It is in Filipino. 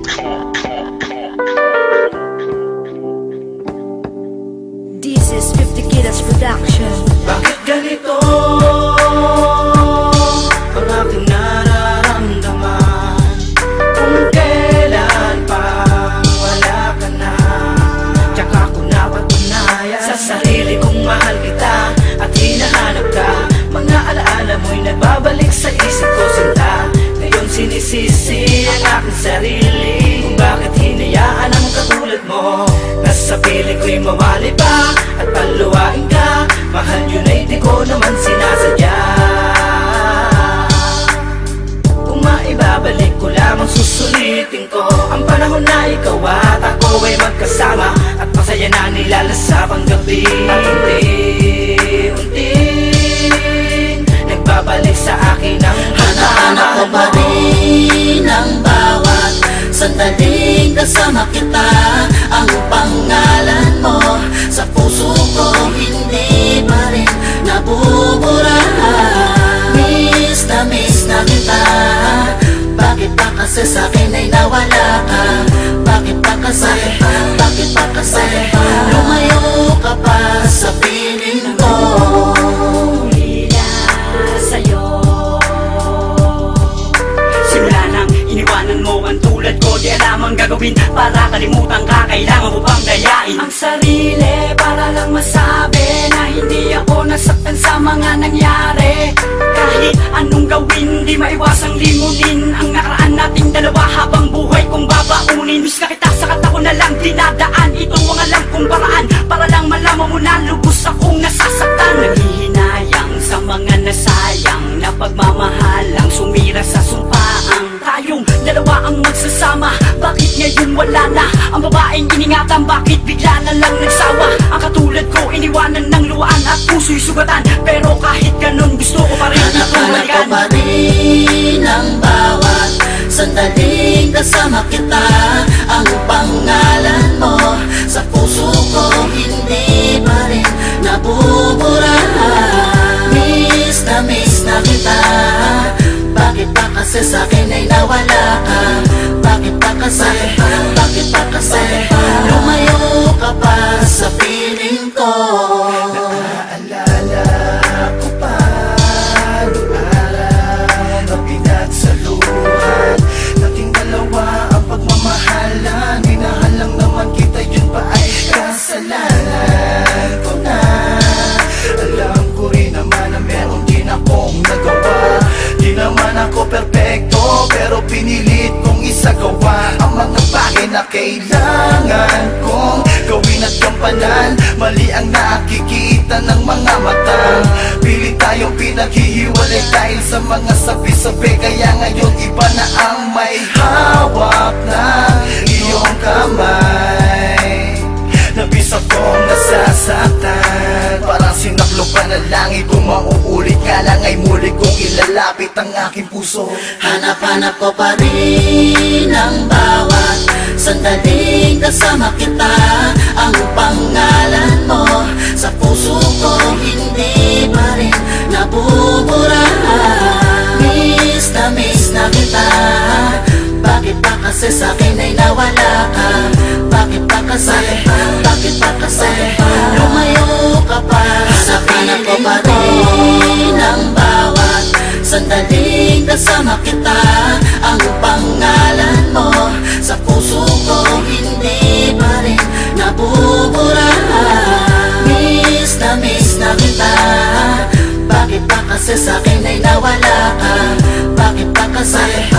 This is 50 Kidas Production. Bakit ganito ang aking nararamdaman? Kung kailan pa wala ka na, tsaka ko napatunayan sa sarili kong mahal kita at hinahanap ka. Mga alaala mo'y nagbabalik sa isip ko, sinta. Ngayon sinisisi ang aking sarili kung bakit hinayaan ang katulad mo na sa piling ko'y mawali pa at paluwain ka. Mahal yun ay di ko naman sinasadya. Kung maibabalik ko lamang susulitin ko ang panahon na ikaw at ako ay magkasama at masaya na nilalasapang gabi. At unti-unting nagbabalik sa akin ang hanahanap ko pa rin ang bawat sandaling kasama kita. Ang pangalan mo sa puso ko hindi pa rin nabuburahan. Miss na kita. Bakit pa kasi sa'kin ay nawala ka? Bakit pa kasi lumayo ka pa sa piling ko? Di alam ang gagawin para kalimutan ka. Kailangan mo bang dayain ang sarili para lang masabi na hindi ako nasaktan sa mga nangyari? Kahit anong gawin, di maiwasang limutin ang nakaraan nating dalawa habang buhay kong babaunin. Miss na kita, sakat ako na lang dinadaan. Ito ang alam kong paraan para lang malaman mo na lubos akong nasasaktan. Nanghihinayang sa mga nasayang na pagmamahalang sumira sa sumpaang tayong dalawa ang magsasama. Bakit ngayon wala na ang babaeng iningatan? Bakit bigla na lang nagsawa? Ang katulad ko iniwanan ng luwaan at puso'y sugatan. Pero kahit ganun gusto ko pa rin hanahanap ko pa rin ang bawat sandaling kasama kita. Ang pangalan mo sa puso ko hindi pa rin nabuburahan. Miss na kita. Bakit pa kasi sa'kin ay nawala ka? Bakit pa kasi lumayo ka pa sa piling ko? Naaalala ko pa noong araw na pinagsaluhan nating dalawa ang pagmamahalan. Minahal lang naman kita, yun pa ay kasalanan ko na. Alam ko rin naman na meron din akong nagawa. Di naman ako perpekto pero pinilit kong isagawa ang mga bagay na kailangan kong gawin at gampanan. Mali ang nakikita ng mga mata. Pilit tayong pinaghihiwalay dahil sa mga sabi-sabi. Kaya ngayon iba na ang may hawak ng iyong kamay. Nabis akong nasasaktan, parang sinaklopan na langit. Kung mauulit ka lang ay muli kong ilalapit ang aking puso. Hanap ko pa rin ang bawat sandaling kasama kita. Ang pangalan mo sa puso ko hindi pa rin nabuburahan. Miss na kita. Bakit pa kasi sa'kin ay nawala ka? Bakit pa kasi lumayo ka pa sa piling ko? Pa rin ang bawat sandaling kasama kita. Ang pangalan mo sa puso ko hindi pa rin nabuburahan. Miss na kita. Bakit pa kasi sa'kin ay nawala ka? Bakit pa kasi